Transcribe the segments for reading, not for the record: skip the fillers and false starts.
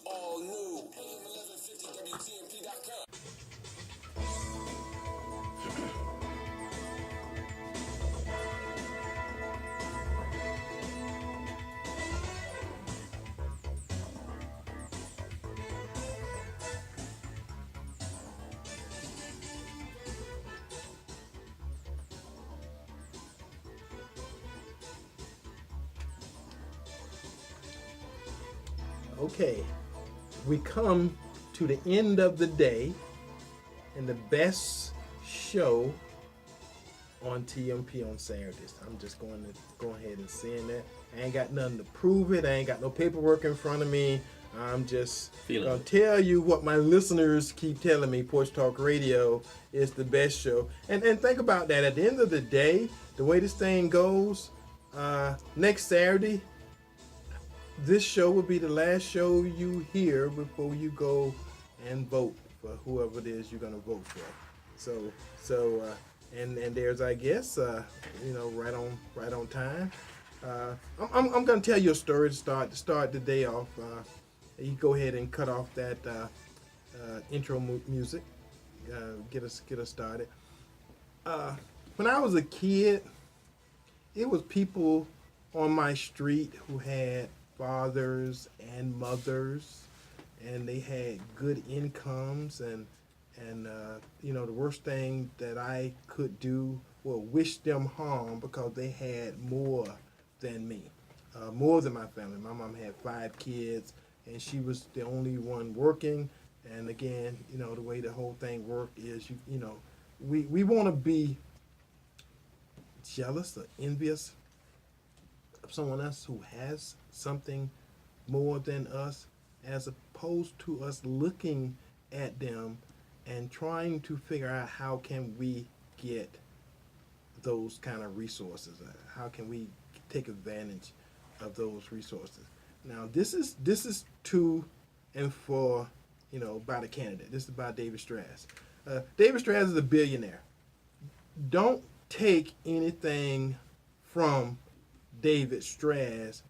all new. AM 1150 WTMP.com. Okay, we come to the end of the day and the best show on TMP on Saturdays. I'm just going to go ahead and say that. I ain't got nothing to prove it. I ain't got no paperwork in front of me. I'm just going to tell you what my listeners keep telling me. Porch Talk Radio is the best show. And think about that. At the end of the day, the way this thing goes, next Saturday, this show will be the last show you hear before you go and vote for whoever it is you're going to vote for. And there's, I guess, right on time. I'm going to tell you a story to start the day off. You go ahead and cut off that intro music. Get us started. When I was a kid, it was people on my street who had fathers and mothers, and they had good incomes, and the worst thing that I could do was wish them harm because they had more than me, more than my family. My mom had 5 kids, and she was the only one working. And again, the way the whole thing worked is, we want to be jealous or envious of someone else who has something more than us, as opposed to us looking at them and trying to figure out how can we get those kind of resources. How can we take advantage of those resources? Now, this is to and for, by the candidate. This is by David Straz. David Straz is a billionaire. Don't take anything from David Straz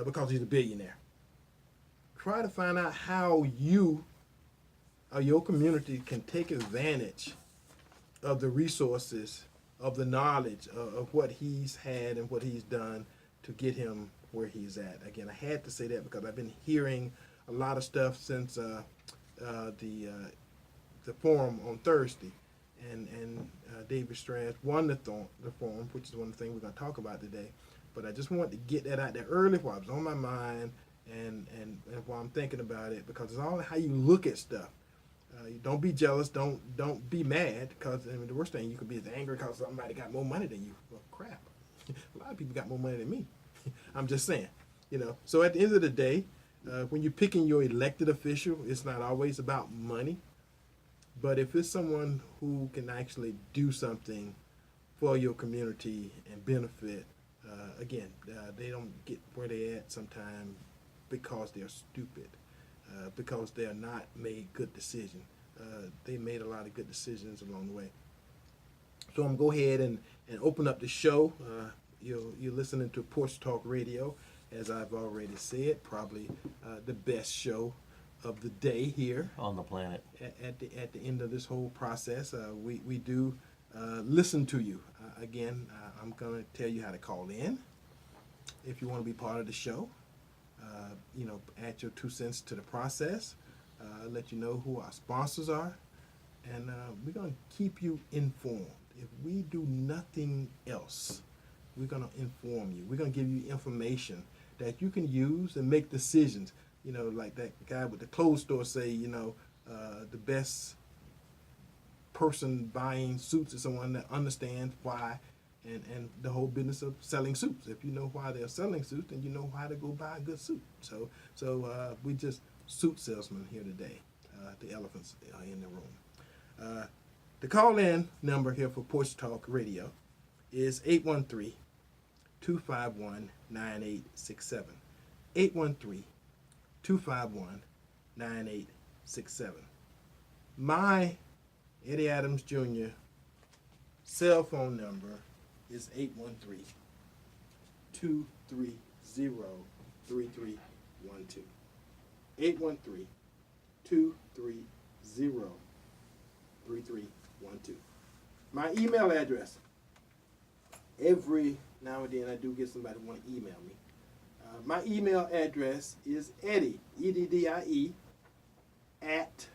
because he's a billionaire. Try to find out how you or your community can take advantage of the resources, of the knowledge of what he's had and what he's done to get him where he's at. Again, I had to say that because I've been hearing a lot of stuff since the forum on Thursday, and David Straz won the forum, which is one of the things we're going to talk about today. But I just wanted to get that out there early while it was on my mind and while I'm thinking about it, because it's all how you look at stuff. Don't be jealous. Don't be mad, because the worst thing you could be is angry because somebody got more money than you. Well, crap. A lot of people got more money than me. I'm just saying. So at the end of the day, when you're picking your elected official, it's not always about money. But if it's someone who can actually do something for your community and benefit, again, they don't get where they're at sometimes because they're stupid, because they're not made good decisions. They made a lot of good decisions along the way. So I'm going to go ahead and open up the show. You're listening to Porch Talk Radio, as I've already said, probably the best show of the day here on the planet. At the end of this whole process, we do listen to you. Again, I'm going to tell you how to call in if you want to be part of the show. Add your 2 cents to the process. Let you know who our sponsors are, and we're going to keep you informed. If we do nothing else, we're going to inform you. We're going to give you information that you can use and make decisions. Like that guy with the clothes store say, the best person buying suits is someone that understands why and the whole business of selling suits. If you know why they're selling suits, then you know how to go buy a good suit. So we just suit salesmen here today. The elephants are in the room. The call-in number here for Porch Talk Radio is 813-251-9867. 813-251-9867. My Eddie Adams Jr. cell phone number is 813-230-3312. 813-230-3312. My email address. Every now and then I do get somebody want to email me. My email address is Eddie, E-D-D-I-E, at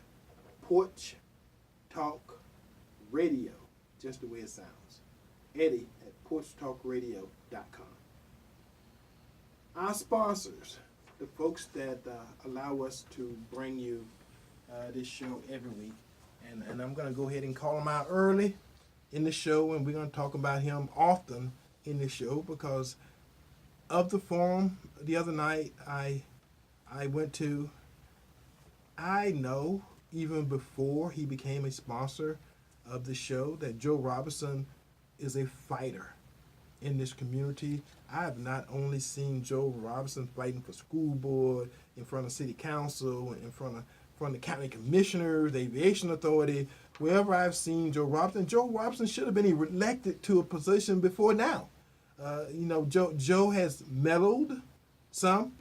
Porch Talk Radio, just the way it sounds. Eddie at PorchTalkRadio.com. Our sponsors, the folks that allow us to bring you this show every week, and I'm going to go ahead and call them out early in the show, and we're going to talk about him often in the show because of the forum the other night I went to. I know even before he became a sponsor of the show that Joe Robinson is a fighter in this community. I have not only seen Joe Robinson fighting for school board, in front of city council, in front of the county commissioners, the aviation authority, wherever I've seen Joe Robinson should have been elected to a position before now. Joe has mellowed some,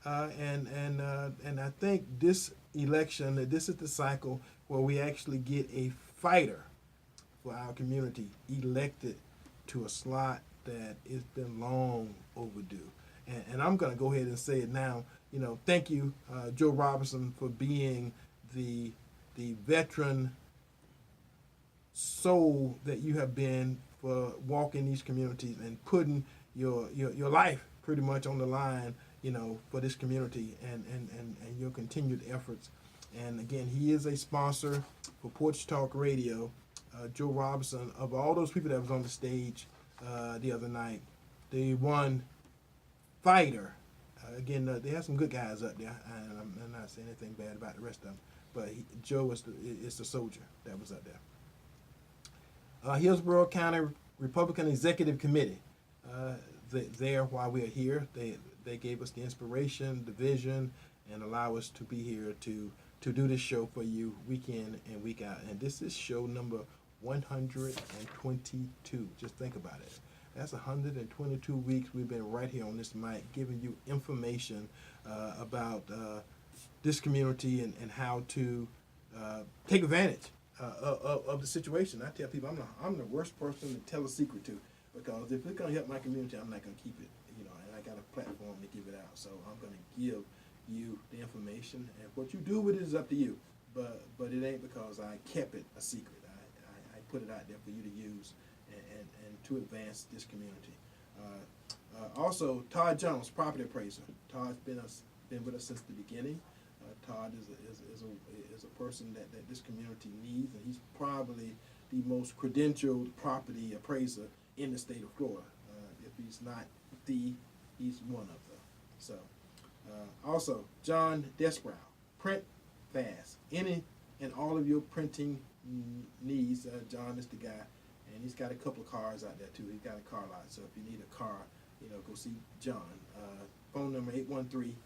and I think this election, this is the cycle where we actually get a fighter for our community elected to a slot that has been long overdue. And I'm going to go ahead and say it now. Thank you, Joe Robinson, for being the veteran soul that you have been for walking these communities and putting your life pretty much on the line, for this community and your continued efforts. And again, he is a sponsor for Porch Talk Radio. Joe Robinson, of all those people that was on the stage the other night, the one fighter. Again, they have some good guys up there, and I'm not saying anything bad about the rest of them, but Joe is the soldier that was up there. Hillsborough County Republican Executive Committee. There, while we're here, they gave us the inspiration, the vision, and allow us to be here to do this show for you week in and week out. And this is show number 122. Just think about it. That's 122 weeks we've been right here on this mic giving you information about this community and how to take advantage of the situation. I tell people I'm the worst person to tell a secret to, because if it's going to help my community, I'm not going to keep it, and I got a platform to give it out. So I'm going to give you the information, and what you do with it is up to you. But it ain't because I kept it a secret. I put it out there for you to use and to advance this community. Also, Todd Jones, property appraiser. Todd's been with us since the beginning. Todd is a person that this community needs, and he's probably the most credentialed property appraiser in the state of Florida. If he's not he's one of them. So, also, John Desbrow, print fast. Any and all of your printing needs, John is the guy. And he's got a couple of cars out there too. He's got a car lot. So if you need a car, go see John. Phone number 813-621-9444.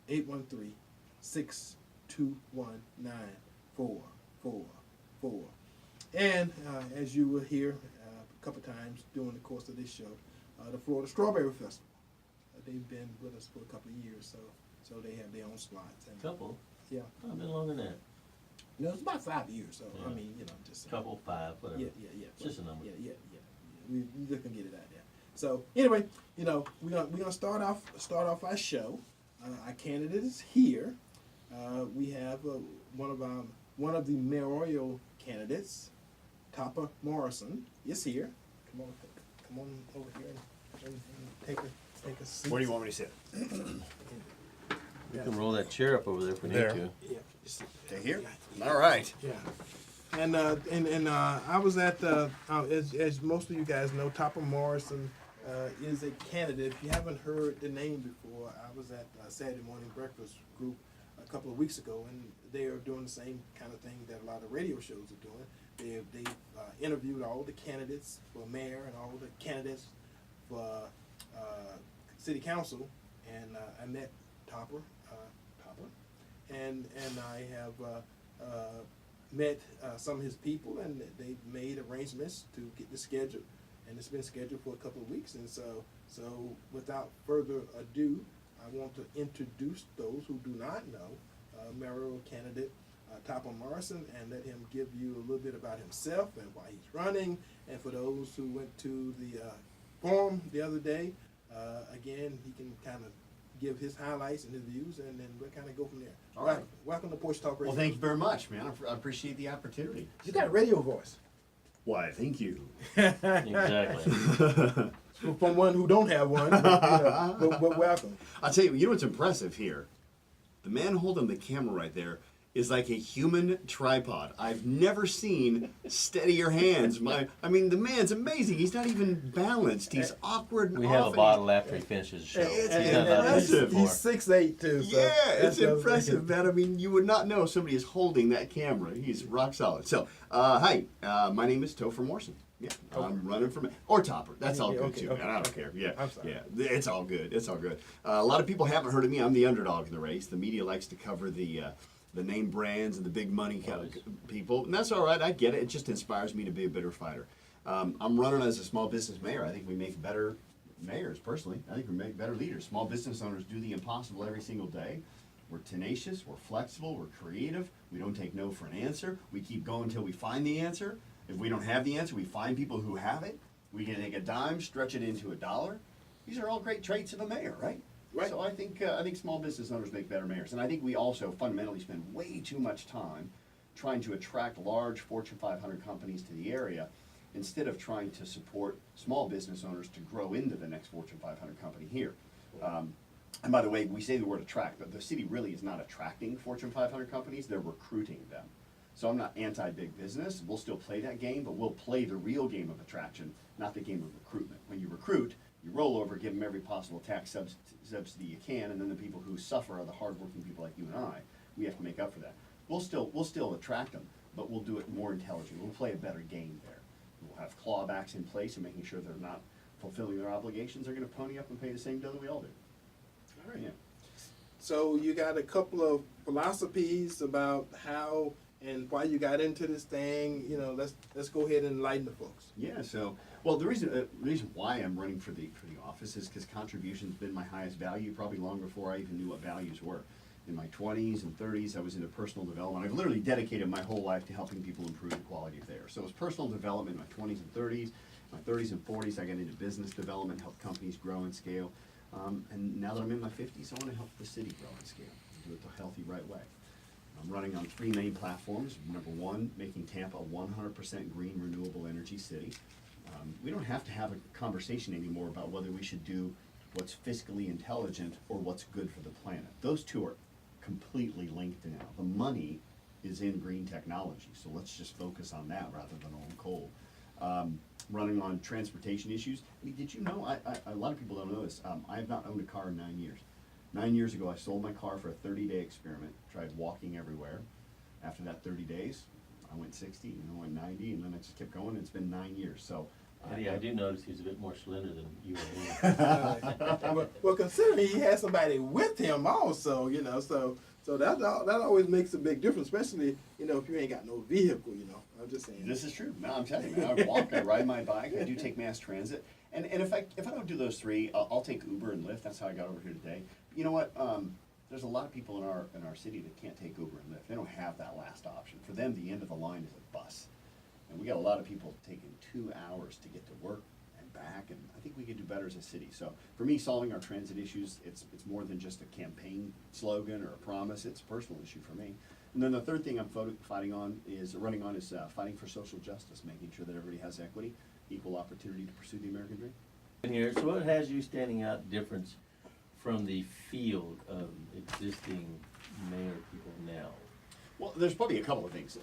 813-621-9444. And as you will hear a couple times during the course of this show, the Florida Strawberry Festival. They've been with us for a couple of years, so they have their own slots. And, couple? Yeah. Oh, been longer than that. It's about 5 years, so Yeah. I mean, just Couple, 5, whatever. Yeah. It's just a number. Yeah. We just can get it out there. So anyway, we're gonna start off our show. Our candidate is here. We have one of the mayoral candidates, Topher Morrison, is here. Come on over here and take a seat. Where do you want me to sit? We can roll that chair up over there if we need There. to. Yeah. Stay here? All right. Yeah. And I was at as most of you guys know, Topher Morrison is a candidate. If you haven't heard the name before, I was at Saturday morning breakfast group a couple of weeks ago, and they are doing the same kind of thing that a lot of radio shows are doing. They've interviewed all the candidates for mayor and all the candidates for city council, and I met Topher, and I have met some of his people, and they've made arrangements to get this scheduled. and it's been scheduled for a couple of weeks. And so without further ado, I want to introduce those who do not know mayoral candidate Topher Morrison, and let him give you a little bit about himself and why he's running. And for those who went to the forum the other day, again, he can kind of give his highlights and his views, and then we'll kind of go from there. All right. Welcome to Porch Talk Radio. Well, thank you very much, man. I appreciate the opportunity. You got a radio voice. Why, thank you. Exactly. From one who don't have one, but welcome. I'll tell you, you know what's impressive here? The man holding the camera right there is like a human tripod. I've never seen steadier hands. I mean, the man's amazing. He's not even balanced. He's awkward and We off. have a and bottle after he finishes the show. It's He's not allowed to use it impressive. before. He's 6'8" too. So Yeah, it's that's impressive, man. I mean, you would not know somebody is holding that camera. He's rock solid. So, hi, my name is Topher Morrison. Yeah, I'm running for or Topper. That's all good too, man. I don't care. Yeah, I'm sorry. yeah, it's all good. It's all good. A lot of people haven't heard of me. I'm the underdog in the race. The media likes to cover the name brands and the big money kind of people, and that's all right. I get it. It just inspires me to be a better fighter. I'm running as a small business mayor. I think we make better mayors, personally. I think we make better leaders. Small business owners do the impossible every single day. We're tenacious, we're flexible, we're creative. We don't take no for an answer. We keep going until we find the answer. If we don't have the answer, we find people who have it. We can take a dime, stretch it into $1. These are all great traits of a mayor, right? Right. So I think small business owners make better mayors. And I think we also fundamentally spend way too much time trying to attract large Fortune 500 companies to the area instead of trying to support small business owners to grow into the next Fortune 500 company here. And by the way, we say the word attract, but the city really is not attracting Fortune 500 companies, they're recruiting them. So I'm not anti-big business. We'll still play that game, but we'll play the real game of attraction, not the game of recruitment. When you recruit, you roll over, give them every possible tax subsidy you can, and then the people who suffer are the hardworking people like you and I. We have to make up for that. We'll still attract them, but we'll do it more intelligently. We'll play a better game there. We'll have clawbacks in place and making sure they're not fulfilling their obligations. They're going to pony up and pay the same bill that we all do. All right. Yeah. So you got a couple of philosophies about how and why you got into this thing. Let's go ahead and enlighten the folks. Yeah. So, well, the reason why I'm running for the office is because contribution's been my highest value, probably long before I even knew what values were. In my 20s and 30s, I was into personal development. I've literally dedicated my whole life to helping people improve the quality of theirs. So it was personal development in my 20s and 30s. My 30s and 40s, I got into business development, helped companies grow and scale. And now that I'm in my 50s, I want to help the city grow and scale, do it the healthy, right way. I'm running on 3 main platforms. Number 1, making Tampa a 100% green, renewable energy city. We don't have to have a conversation anymore about whether we should do what's fiscally intelligent or what's good for the planet. Those two are completely linked now. The money is in green technology, so let's just focus on that rather than on coal. Running on transportation issues. I mean, did you know, a lot of people don't know this, I have not owned a car in 9 years. 9 years ago, I sold my car for a 30-day experiment, tried walking everywhere. After that 30 days, I went 60, and I went 90, and then I just kept going. It's been 9 years, so. Yeah, I do notice he's a bit more slender than you and me. Well, considering he has somebody with him also, so that always makes a big difference, especially if you ain't got no vehicle. I'm just saying. This is true. No, I'm telling you, man, I walk, I ride my bike, I do take mass transit, and if I don't do those 3, I'll take Uber and Lyft. That's how I got over here today. You know what? There's a lot of people in our city that can't take Uber and Lyft. They don't have that last option. For them, the end of the line is a bus. And we got a lot of people taking 2 hours to get to work and back, and I think we could do better as a city. So for me, solving our transit issues, it's more than just a campaign slogan or a promise. It's a personal issue for me. And then the third thing I'm running on is fighting for social justice, making sure that everybody has equity, equal opportunity to pursue the American dream. Here, so what has you standing out difference from the field of existing mayor people now? Well, there's probably a couple of things.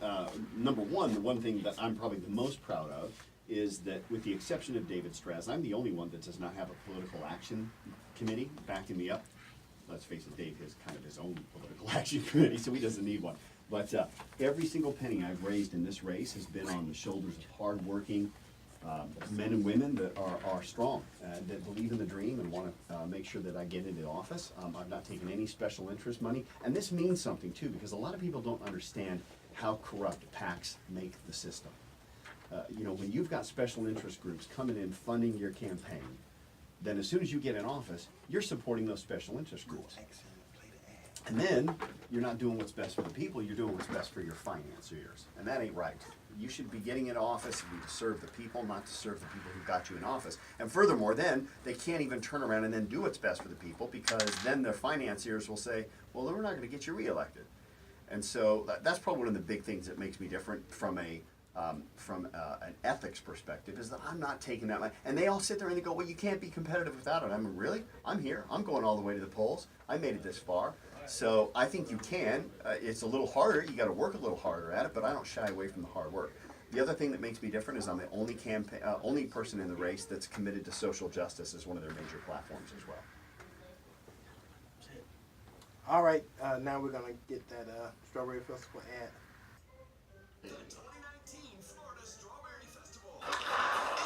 Number one, the one thing that I'm probably the most proud of is that, with the exception of David Straz, I'm the only one that does not have a political action committee backing me up. Let's face it, Dave has kind of his own political action committee, so he doesn't need one. But every single penny I've raised in this race has been on the shoulders of hardworking men and women that are strong, that believe in the dream and want to make sure that I get into office. I've not taken any special interest money, and this means something too, because a lot of people don't understand how corrupt PACs make the system. you know, when you've got special interest groups coming in funding your campaign, then as soon as you get in office, you're supporting those special interest groups. And then you're not doing what's best for the people, you're doing what's best for your financiers. And that ain't right. You should be getting in office to serve the people, not to serve the people who got you in office. And furthermore, then they can't even turn around and then do what's best for the people, because then their financiers will say, well, then we're not going to get you reelected. And so that's probably one of the big things that makes me different from an ethics perspective, is that I'm not taking that money. And they all sit there and they go, well, you can't be competitive without it. I'm really? I'm here. I'm going all the way to the polls. I made it this far. So I think you can. It's a little harder. You got to work a little harder at it, but I don't shy away from the hard work. The other thing that makes me different is I'm the only person in the race that's committed to social justice as one of their major platforms as well. All right, now we're gonna get that Strawberry Festival ad. The 2019 Florida Strawberry Festival.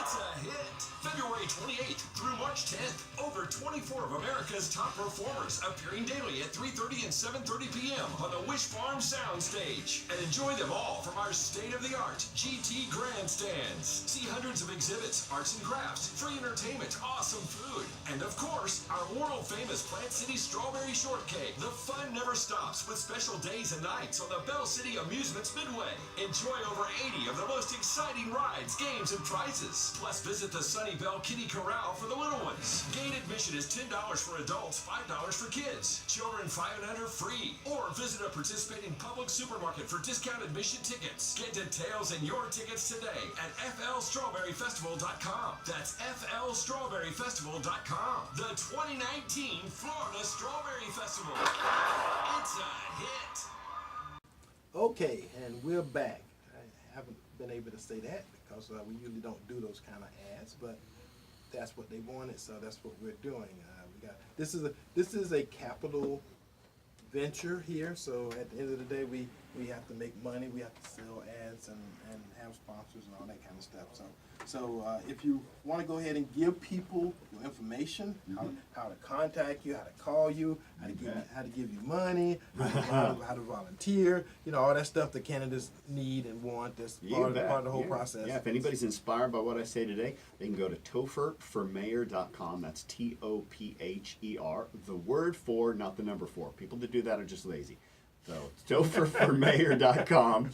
It's a hit. February 28th through March 10th. Over 24 of America's top performers appearing daily at 3:30 and 7:30 p.m. on the Wish Farm Soundstage. And enjoy them all from our state-of-the-art GT grandstands. See hundreds of exhibits, arts and crafts, free entertainment, awesome food, and of course, our world-famous Plant City Strawberry Shortcake. The fun never stops with special days and nights on the Bell City Amusements Midway. Enjoy over 80 of the most exciting rides, games, and prizes. Plus, visit the Sunny Bell Kitty Corral for the little ones. Gate admission is $10 for adults, $5 for kids. Children 5 and under free. Or visit a participating public supermarket for discount admission tickets. Get details and your tickets today at flstrawberryfestival.com. That's flstrawberryfestival.com. The 2019 Florida Strawberry Festival. It's a hit. Okay, and we're back. I haven't been able to say that because we usually don't do those kind of ads, but that's what they wanted, so that's what we're doing. This is a capital venture here, so at the end of the day, we have to make money, we have to sell ads and have sponsors and all that kind of stuff. So if you want to go ahead and give people your information, how to contact you, how to call you, how to give you money, how to volunteer, you know, all that stuff that candidates need and want. That's part of the whole process. Yeah, if anybody's inspired by what I say today, they can go to topherformayor.com. That's TOPHER. The word for, not the number 4. People that do that are just lazy. So it's topherformayor.com.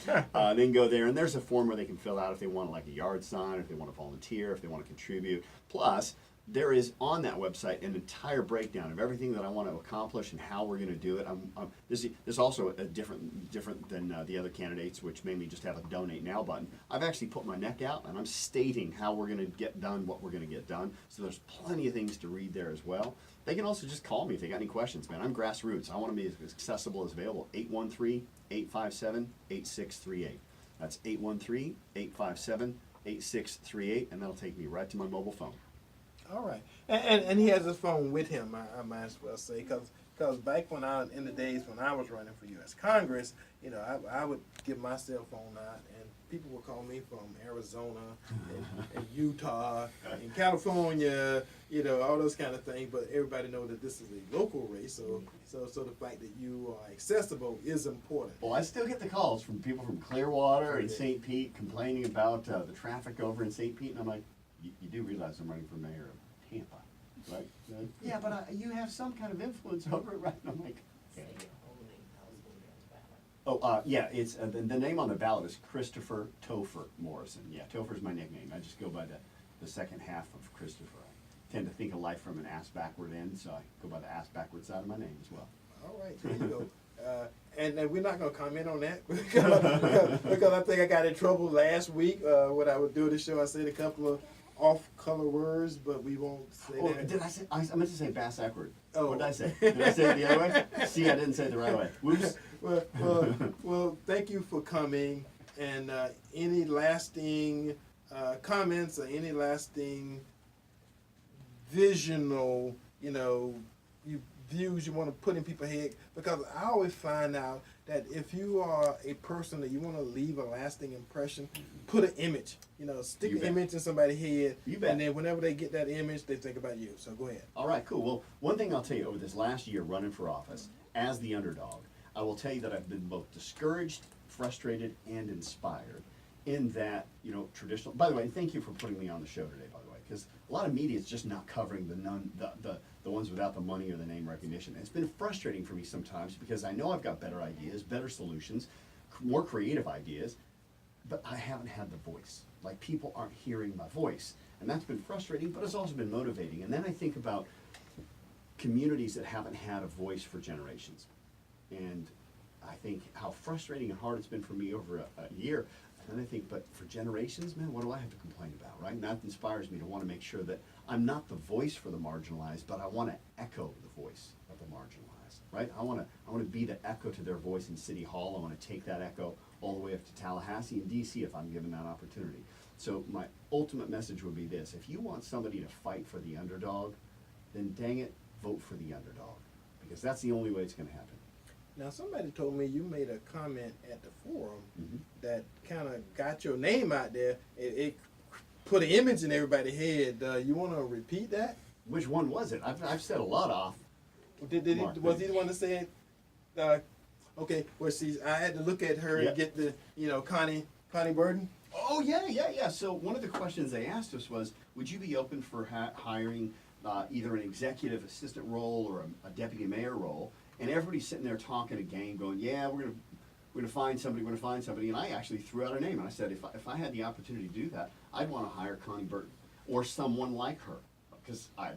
Then go there, and there's a form where they can fill out if they want like a yard sign, if they want to volunteer, if they want to contribute. Plus, there is on that website an entire breakdown of everything that I want to accomplish and how we're going to do it. This is also a different than the other candidates, which mainly just have a donate now button. I've actually put my neck out and I'm stating how we're going to get done, what we're going to get done. So there's plenty of things to read there as well. They can also just call me if they got any questions, man. I'm grassroots. I want to be as accessible as available. 813-857-8638. That's 813-857-8638, and that'll take me right to my mobile phone. All right, and he has his phone with him. I might as well say, because back in the days when I was running for U.S. Congress, you know, I would give my cell phone out, and people would call me from Arizona and Utah and California, you know, all those kind of things. But everybody know that this is a local race, so the fact that you are accessible is important. Well, I still get the calls from people from Clearwater and St. Pete complaining about the traffic over in St. Pete, and I'm like, you do realize I'm running for mayor of Tampa, right? Yeah, but you have some kind of influence over it, right? And I'm like, yeah, it's the name on the ballot is Christopher Topher Morrison. Yeah, Topher's my nickname. I just go by the second half of Christopher. I tend to think of life from an ass backward end, so I go by the ass backward side of my name as well. All right, there you go. And we're not going to comment on that because I think I got in trouble last week when I was doing the show. I said a couple of off-color words, but we won't say that. Did I say? I meant to say bass backward. Oh. What did I say? Did I say it the other way? See, I didn't say it the right way. Whoops. Well, thank you for coming. And any lasting comments or any lasting visional, you know, views you want to put in people's head? Because I always find out that if you are a person that you want to leave a lasting impression, put an image. You know, stick an image in somebody's head, and then whenever they get that image, they think about you. So go ahead. All right, cool. Well, one thing I'll tell you over this last year running for office as the underdog, I will tell you that I've been both discouraged, frustrated, and inspired. in that, you know, traditional, by the way, thank you for putting me on the show today, by the way, because a lot of media is just not covering the ones without the money or the name recognition. And it's been frustrating for me sometimes because I know I've got better ideas, better solutions, more creative ideas, but I haven't had the voice. Like, people aren't hearing my voice. And that's been frustrating, but it's also been motivating. And then I think about communities that haven't had a voice for generations. And I think how frustrating and hard it's been for me over a year. And I think, but for generations, man, what do I have to complain about, right? And that inspires me to want to make sure that I'm not the voice for the marginalized, but I want to echo the voice of the marginalized, right? I want to be the echo to their voice in City Hall. I want to take that echo all the way up to Tallahassee and DC if I'm given that opportunity. So my ultimate message would be this: if you want somebody to fight for the underdog, then dang it, vote for the underdog, because that's the only way it's going to happen. Now, somebody told me you made a comment at the forum that kind of got your name out there. It put an image in everybody's head. You want to repeat that? Which one was it? I've said a lot off. Was he the one that said? Okay, well, see, I had to look at her and get the, Connie Burden. Oh yeah. So one of the questions they asked us was, would you be open for hiring either an executive assistant role or a deputy mayor role? And everybody's sitting there talking a game, going, yeah, we're gonna find somebody, And I actually threw out a name, and I said, if I had the opportunity to do that, I'd want to hire Connie Burton or someone like her, because I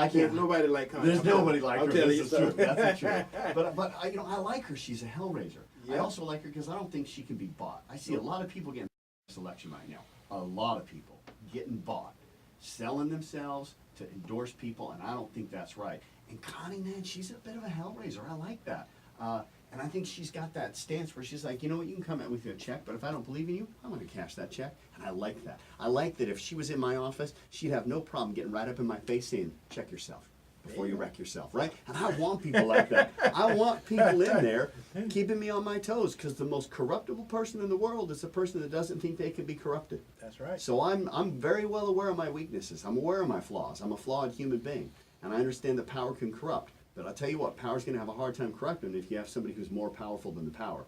can't. Nobody like Connie. There's nobody like her. This is true. That's true. But I like her. She's a hellraiser. I Yeah. also like her because I don't think she can be bought. I see a lot of people getting this election right now. A lot of people getting bought, selling themselves to endorse people, and I don't think that's right. And Connie, man, she's a bit of a hellraiser. I like that. And I think she's got that stance where she's like, you know what, you can come out with your check, but if I don't believe in you, I'm going to cash that check. And I like that. I like that if she was in my office, she'd have no problem getting right up in my face saying, check yourself before you wreck yourself, right? And I want people like that. I want people in there keeping me on my toes, because the most corruptible person in the world is the person that doesn't think they can be corrupted. That's right. So I'm very well aware of my weaknesses. I'm aware of my flaws. I'm a flawed human being. And I understand that power can corrupt. But I'll tell you what, power's going to have a hard time corrupting if you have somebody who's more powerful than the power.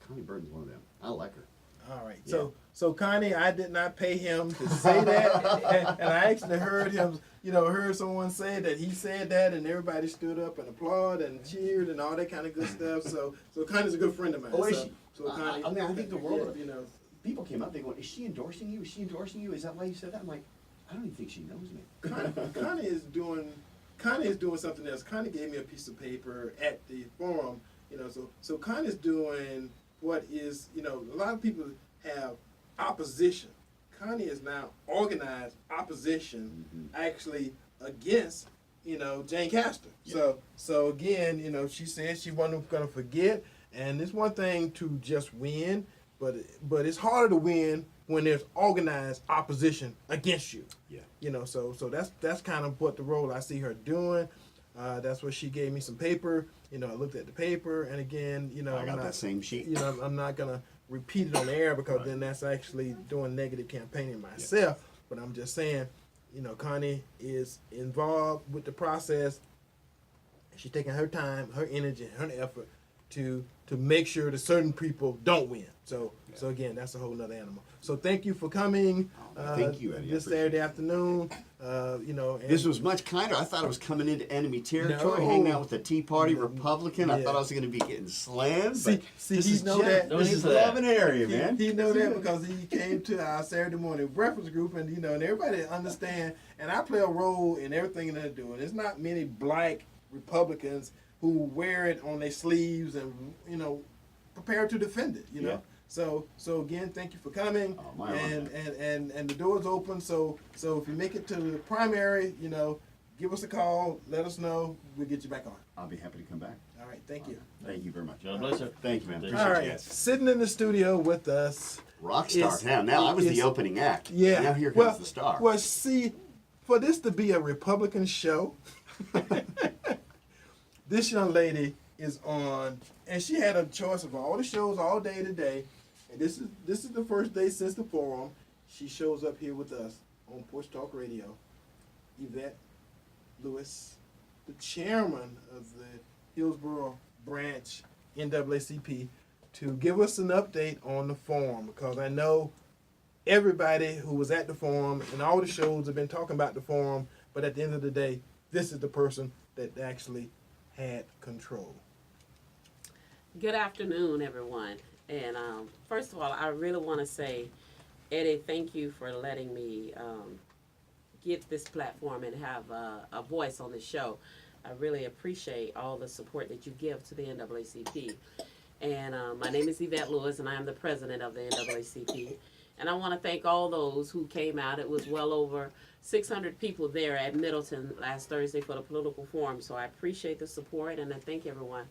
Connie Burton's one of them. I like her. All right. Yeah. So Connie, I did not pay him to say that, and I actually heard him, heard someone say that he said that, and everybody stood up and applauded and cheered and all that kind of good stuff. So Connie's a good friend of mine. Oh, is she? So Connie, I think the world, yeah, people came up, they go, is she endorsing you? Is she endorsing you? Is that why you said that? I'm like, I don't even think she knows me. Connie is doing something else. Connie gave me a piece of paper at the forum, so Connie's doing what is, a lot of people have opposition. Connie is now organized opposition actually against, Jane Castor. Yeah. So again, she said she wasn't going to forget, and it's one thing to just win, but it's harder to win when there's organized opposition against you. Yeah. So that's kind of what the role I see her doing. That's what she gave me some paper. I looked at the paper, and again, I got that same sheet. I'm not gonna repeat it on the air because then that's actually doing negative campaigning myself. Yeah. But I'm just saying, Connie is involved with the process. She's taking her time, her energy, and her effort to make sure that certain people don't win. So again, that's a whole nother animal. So thank you for coming. Thank you, Eddie. This Saturday afternoon. And This was much kinder. I thought I was coming into enemy territory, No. hanging out with the Tea Party Republican. I thought I was going to be getting slammed. See, this he is know that. This is loving area, man. He know that because he came to our Saturday morning breakfast group, and and everybody understand. And I play a role in everything they're doing. There's not many black Republicans who wear it on their sleeves and prepare to defend it. Yeah. So again, thank you for coming. Oh, my and the door's open. So if you make it to the primary, give us a call. Let us know. We'll get you back on. I'll be happy to come back. All right. Thank you. Thank you very much. God bless her. Thank you, man. Thank Appreciate All you right. guys. Sitting in the studio with us. Rock star It's- town. Now I was the it's- opening act. Yeah. Now here comes the star. Well, see, for this to be a Republican show, this young lady is on, and she had a choice of all the shows all day today, and this is the first day since the forum. She shows up here with us on Porch Talk Radio. Evette Lewis, the chairman of the Hillsborough branch NAACP to give us an update on the forum, because I know everybody who was at the forum and all the shows have been talking about the forum, but at the end of the day, this is the person that actually had control. Good afternoon, everyone. And first of all, I really want to say, Eddie, thank you for letting me get this platform and have a voice on the show. I really appreciate all the support that you give to the NAACP. And my name is Evette Lewis, and I am the president of the NAACP. And I want to thank all those who came out. It was well over 600 people there at Middleton last Thursday for the political forum. So I appreciate the support, and I thank everyone.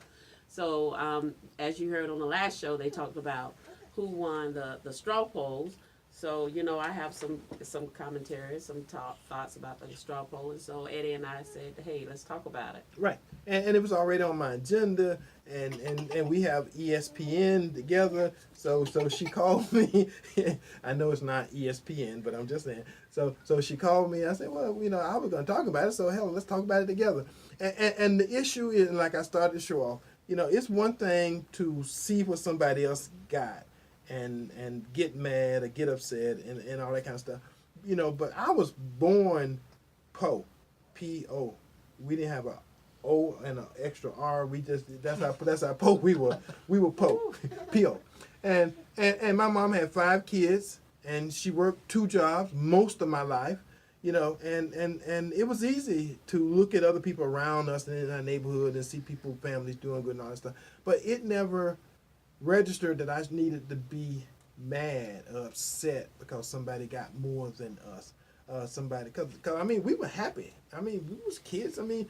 So as you heard on the last show, they talked about who won the straw polls. So, you know, I have some commentary, some thoughts about the straw poll. And so Eddie and I said, hey, let's talk about it. Right. And it was already on my agenda, and we have ESPN together. So she called me. I know it's not ESPN, but I'm just saying. So she called me. I said, well, you know, I was going to talk about it. So, hell, let's talk about it together. And the issue is, like I started to show off, you know, it's one thing to see what somebody else got and get mad or get upset and all that kind of stuff. You know, but I was born Po, P-O. We didn't have a O and an extra R. We just, that's our Po. We were Po, P-O. And my mom had 5 kids, and she worked 2 jobs most of my life. You know, and it was easy to look at other people around us and in our neighborhood and see people, families doing good and all that stuff. But it never registered that I needed to be mad or upset because somebody got more than us. Because I mean, we were happy. I mean, we was kids. I mean,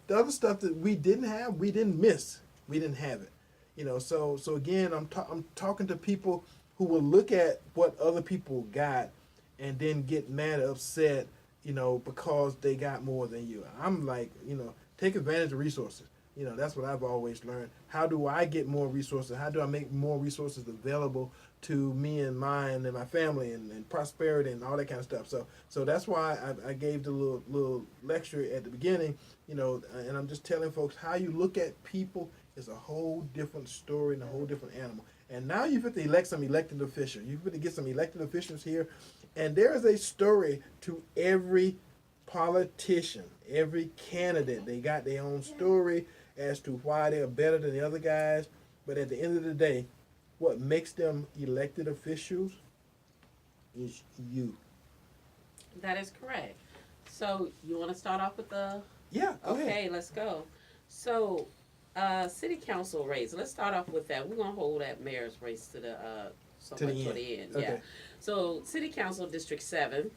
the other stuff that we didn't have, we didn't miss. We didn't have it. You know, so again, I'm talking to people who will look at what other people got and then get mad or upset, you know, because they got more than you. I'm like, you know, take advantage of resources. You know, that's what I've always learned. How do I get more resources? How do I make more resources available to me and mine and my family and prosperity and all that kind of stuff? So that's why I gave the little lecture at the beginning, you know, and I'm just telling folks how you look at people is a whole different story and a whole different animal. And now you've got to elect some elected officials. You've got to get some elected officials here. And there is a story to every politician, every candidate. They got their own story as to why they're better than the other guys. But at the end of the day, what makes them elected officials is you. That is correct. So you want to start off with the... Yeah, go Okay, ahead. let's go. So, city council race. Let's start off with that. We're going to hold that mayor's race to the end. Okay. Yeah. So, city council district 7,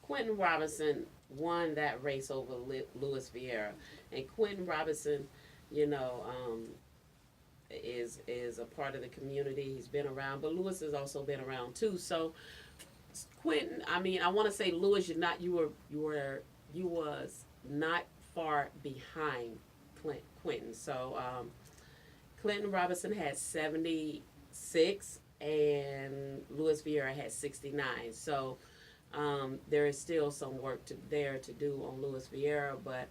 Quentin Robinson won that race over Louis Vieira. And Quentin Robinson, you know, is a part of the community. He's been around, but Louis has also been around too. So, Quentin, I mean, I want to say Louis, you was not far behind Quentin. So, Clinton Robinson had 76 and Louis Vieira had 69. So, there is still some work to do on Louis Vieira, but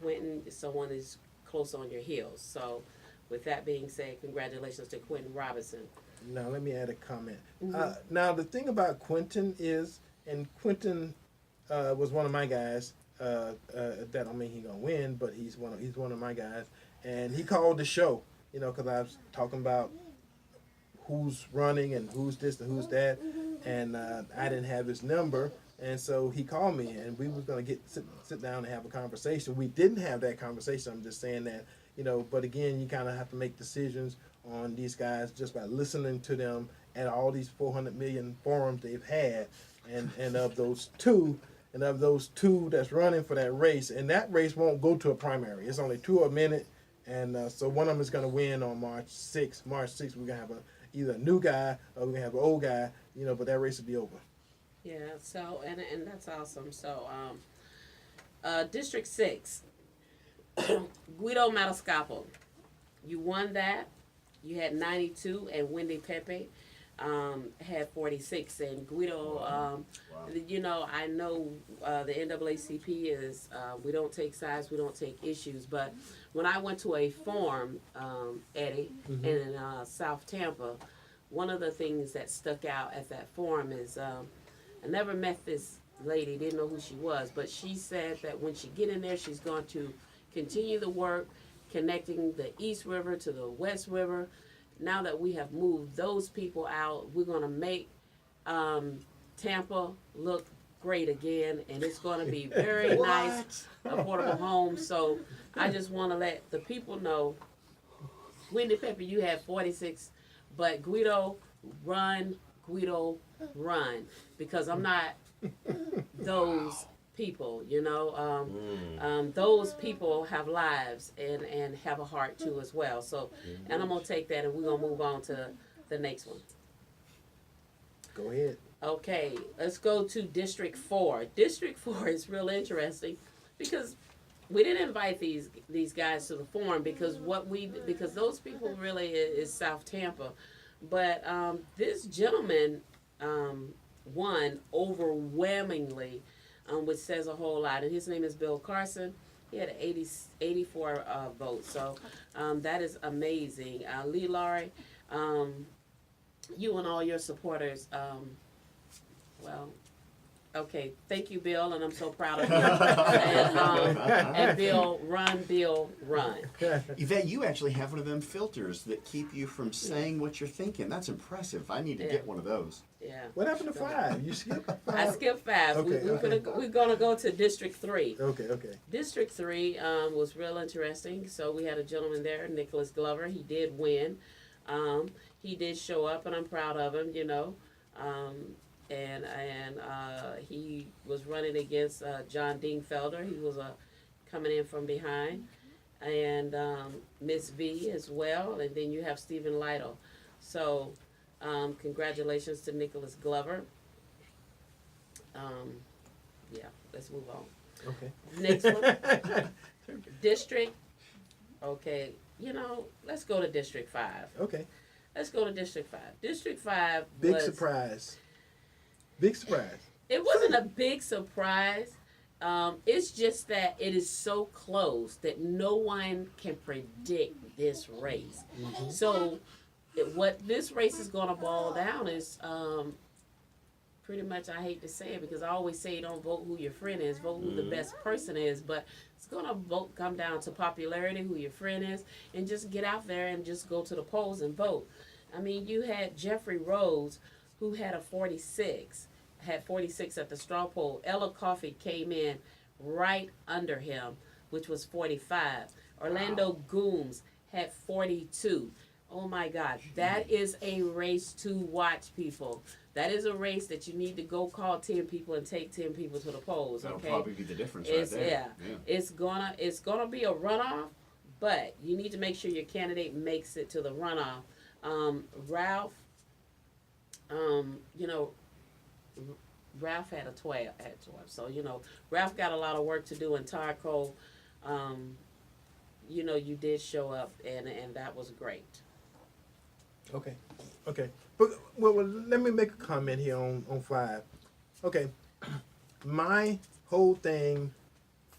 Quentin is someone who's close on your heels. So, with that being said, congratulations to Quentin Robinson. Now, let me add a comment. Mhm. Now, the thing about Quentin is, and Quentin was one of my guys. That don't mean he's gonna win, but he's one of my guys. And he called the show, you know, because I was talking about who's running and who's this and who's that, and I didn't have his number, and so he called me, and we was gonna sit down and have a conversation. We didn't have that conversation. I'm just saying that, you know. But again, you kind of have to make decisions on these guys just by listening to them at all these 400 million forums they've had, and of those two that's running for that race, and that race won't go to a primary. It's only 2 a minute, and so one of them is going to win on March 6th. March 6th, we're going to have either a new guy or we're going to have an old guy, you know, but that race will be over. Yeah, so, and that's awesome. So, District 6, Guido Maniscalco, you won that. You had 92, and Wendy Pepe had 46, and Guido, you know, I know the NAACP is, we don't take sides, we don't take issues, but when I went to a forum, Eddie, in South Tampa, one of the things that stuck out at that forum is, I never met this lady, didn't know who she was, but she said that when she get in there, she's going to continue the work connecting the East River to the West River. Now that we have moved those people out, we're going to make Tampa look great again, and it's going to be very nice, affordable homes. So I just want to let the people know, Wendy Pepper, you had 46, but Guido, run, because I'm not those people, you know. Those people have lives and have a heart too as well. So, and I'm gonna take that and we're gonna move on to the next one. Go ahead. Okay, let's go to District 4. District 4 is real interesting because we didn't invite these guys to the forum because those people really is South Tampa, but this gentleman won overwhelmingly, which says a whole lot, and his name is Bill Carson. He had 84 votes, so that is amazing. Lee Laurie, you and all your supporters, well, okay, thank you, Bill, and I'm so proud of you. And Bill, run. Yvette, you actually have one of them filters that keep you from saying what you're thinking. That's impressive. I need to get one of those. Yeah. What happened to 5? You skipped 5? I skipped 5. Okay, We're gonna go to District 3. Okay. District 3 was real interesting. So we had a gentleman there, Nicholas Glover. He did win. He did show up, and I'm proud of him. You know, and he was running against John Dingfelder. He was coming in from behind, and Miss V as well. And then you have Stephen Lytle. So. Congratulations to Nicholas Glover. Yeah, let's move on. Okay. Next one. District. Okay, you know, let's go to District 5. Okay. Let's go to District 5. District 5 Big surprise. It wasn't a big surprise. It's just that it is so close that no one can predict this race. So what this race is going to boil down is pretty much, I hate to say it because I always say don't vote who your friend is, vote who the best person is, but it's going to come down to popularity, who your friend is, and just get out there and just go to the polls and vote. I mean, you had Jeffrey Rose, who had 46 at the straw poll. Ella Coffey came in right under him, which was 45. Orlando Gooms had 42. Oh my God, that is a race to watch, people. That is a race that you need to go call 10 people and take 10 people to the polls. Okay? That'll probably be the difference right there. Yeah. It's gonna be a runoff, but you need to make sure your candidate makes it to the runoff. Ralph, you know, Ralph had 12. So, you know, Ralph got a lot of work to do in Tarco. You know, you did show up, and that was great. Okay. But well, let me make a comment here on 5. Okay. My whole thing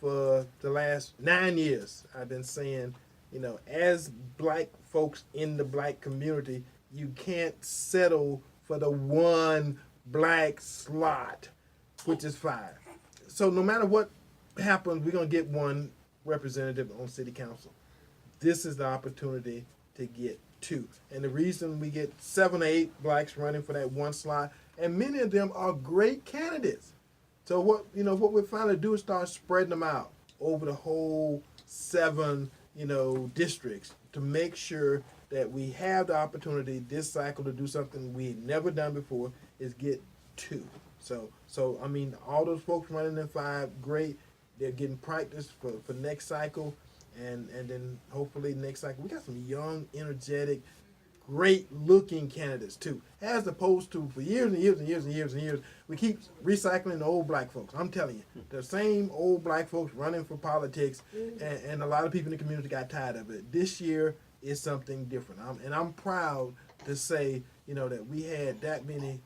for the last 9 years, I've been saying, you know, as black folks in the black community, you can't settle for the one black slot, which is 5. So no matter what happens, we're going to get one representative on city council. This is the opportunity to get 2. And the reason we get 7 or 8 blacks running for that one slot, and many of them are great candidates. So what we're finally do is start spreading them out over the whole 7, districts to make sure that we have the opportunity this cycle to do something we've never done before, is get 2. So I mean, all those folks running in 5, great. They're getting practice for next cycle, and then hopefully next cycle we got some young, energetic, great-looking candidates too. As opposed to for years and years and years and years and years, we keep recycling the old black folks. I'm telling you, the same old black folks running for politics, and a lot of people in the community got tired of it. This year is something different, and I'm proud to say, that we had that many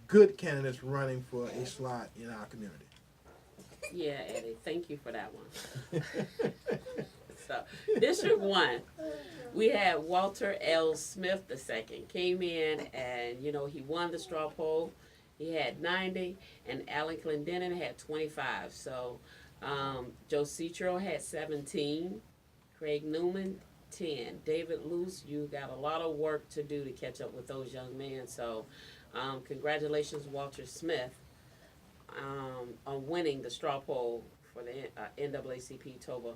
good candidates running for a slot in our community. Yeah, Eddie, thank you for that one. So, District 1, we had Walter L. Smith II came in and, he won the straw poll. He had 90, and Alan Clendenin had 25. So, Joe Citro had 17, Craig Newman, 10. David Luce, you got a lot of work to do to catch up with those young men. So, congratulations, Walter Smith, on winning the straw poll for the NAACP Toba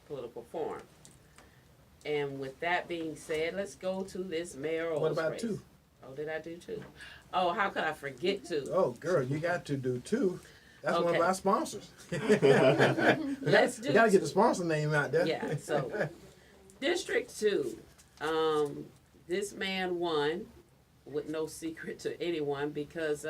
Political Forum. And with that being said, let's go to this mayoral What about race. 2? Oh, did I do 2? Oh, how could I forget 2? Oh, girl, you got to do 2. That's one of Okay. our sponsors. Let's do You got to get 2. the sponsor name out there. Yeah, so District 2, this man won with no secret to anyone because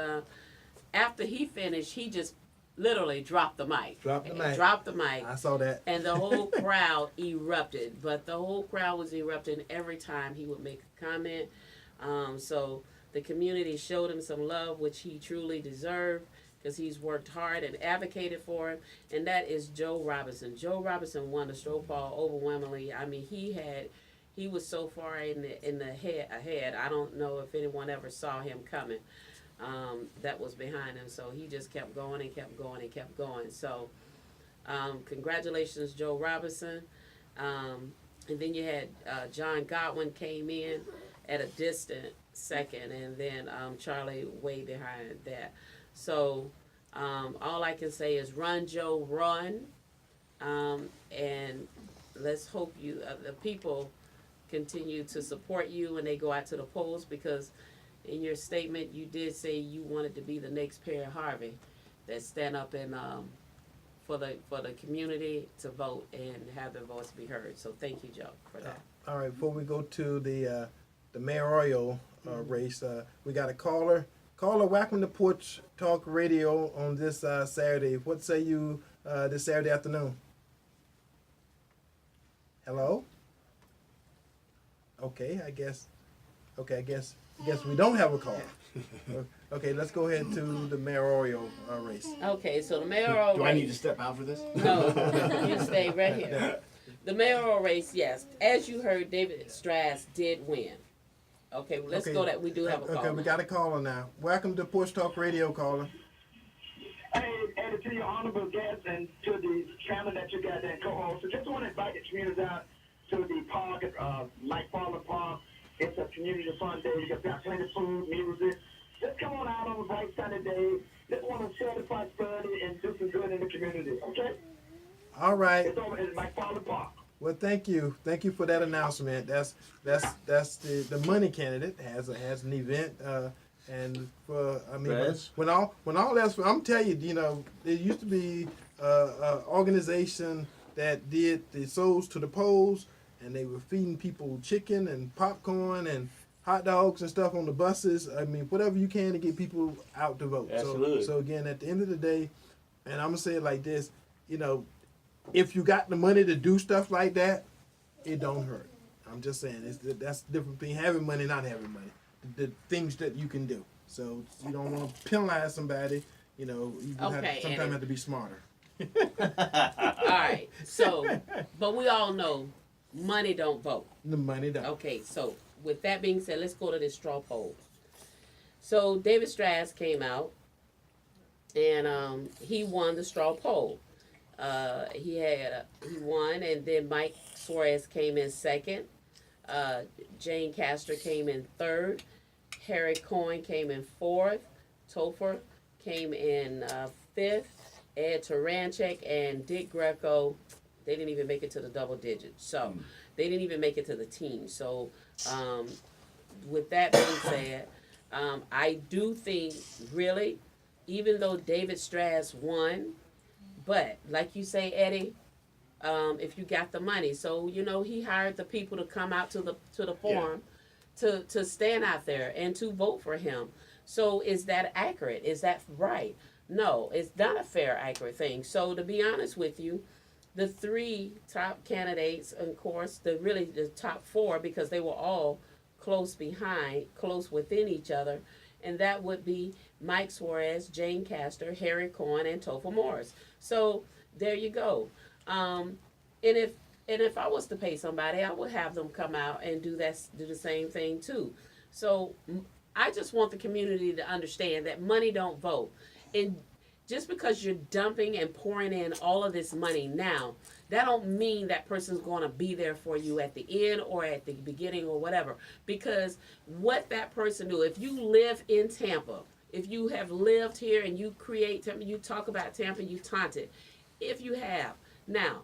after he finished, he just literally dropped the mic. Dropped the mic. Dropped the mic. I saw that. And the whole crowd erupted. But the whole crowd was erupting every time he would make a comment. So the community showed him some love, which he truly deserved because he's worked hard and advocated for him. And that is Joe Robinson. Joe Robinson won the straw poll overwhelmingly. I mean, he was so far in the ahead. I don't know if anyone ever saw him coming. That was behind him. So he just kept going and kept going and kept going. So congratulations, Joe Robinson. And then you had John Godwin came in at a distant second, and then Charlie way behind that. So all I can say is run, Joe, run. And let's hope the people continue to support you when they go out to the polls, because in your statement you did say you wanted to be the next Perry Harvey that stand up and for the community to vote and have their voice be heard. So thank you, Joe, for that. All right, before we go to the mayoral race, we got a caller. Caller, welcome to Porch Talk Radio on this Saturday. What say you this Saturday afternoon? Hello? Okay, I guess we don't have a caller. Okay, let's go ahead to the mayoral race. Okay, so the mayoral Do race. I need to step out for this? No, you stay right here. The mayoral race, yes. As you heard, David Strass did win. Okay, well, let's Okay. go that we do have a caller. Okay, we got a caller now. Welcome to Porch Talk Radio, caller. Hey, and to your honorable guests and to the channel that you got there co-host, so just want to invite the community out to the park, Mike Fowler Park. It's a community fun day. You got plenty of food, music. Just come on out on a bright sunny day. Just want to share the prosperity and do some good in the community, okay? All right. It's over at Mike Fowler Park. Well, thank you for that announcement. That's the money candidate has an event, and for Prez? when all that's I'm telling you, there used to be a organization that did the souls to the polls, and they were feeding people chicken and popcorn and hot dogs and stuff on the buses. I mean, whatever you can to get people out to vote. Absolutely. So again, at the end of the day, and I'm gonna say it like this, if you got the money to do stuff like that, it don't hurt. I'm just saying that's the difference between having money and not having money. The things that you can do. So you don't want to penalize somebody. You Okay, sometimes have to be smarter. All right, so, but we all know money don't vote. The money don't. Okay, so with that being said, let's go to this straw poll. So David Strass came out, and he won the straw poll. He won, and then Mike Suarez came in second. Jane Castor came in third. Harry Coyne came in fourth. Topher came in fifth. Ed Taranchek and Dick Greco, they didn't even make it to the double digits. So they didn't even make it to the team. So with that being said, I do think really, even though David Strass won, but like you say, Eddie, if you got the money, so he hired the people to come out to the forum, to stand out there and to vote for him. So is that accurate? Is that right? No, it's not a fair, accurate thing. So to be honest with you, the 3 top candidates, of course, the top 4, because they were all close within each other, and that would be Mike Suarez, Jane Castor, Harry Cohen, and Topher Morrison. So there you go. And if I was to pay somebody, I would have them come out and do the same thing too. So I just want the community to understand that money don't vote. And just because you're dumping and pouring in all of this money now, that don't mean that person's going to be there for you at the end or at the beginning or whatever. Because what that person do, if you live in Tampa, if you have lived here and you create Tampa, you talk about Tampa, you taunt it. If you have. Now,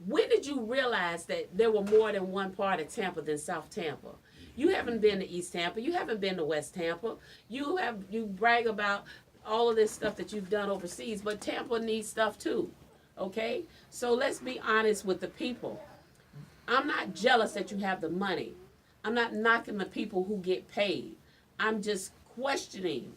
when did you realize that there were more than one part of Tampa than South Tampa? You haven't been to East Tampa. You haven't been to West Tampa. You brag about all of this stuff that you've done overseas, but Tampa needs stuff too. Okay? So let's be honest with the people. I'm not jealous that you have the money. I'm not knocking the people who get paid. I'm just questioning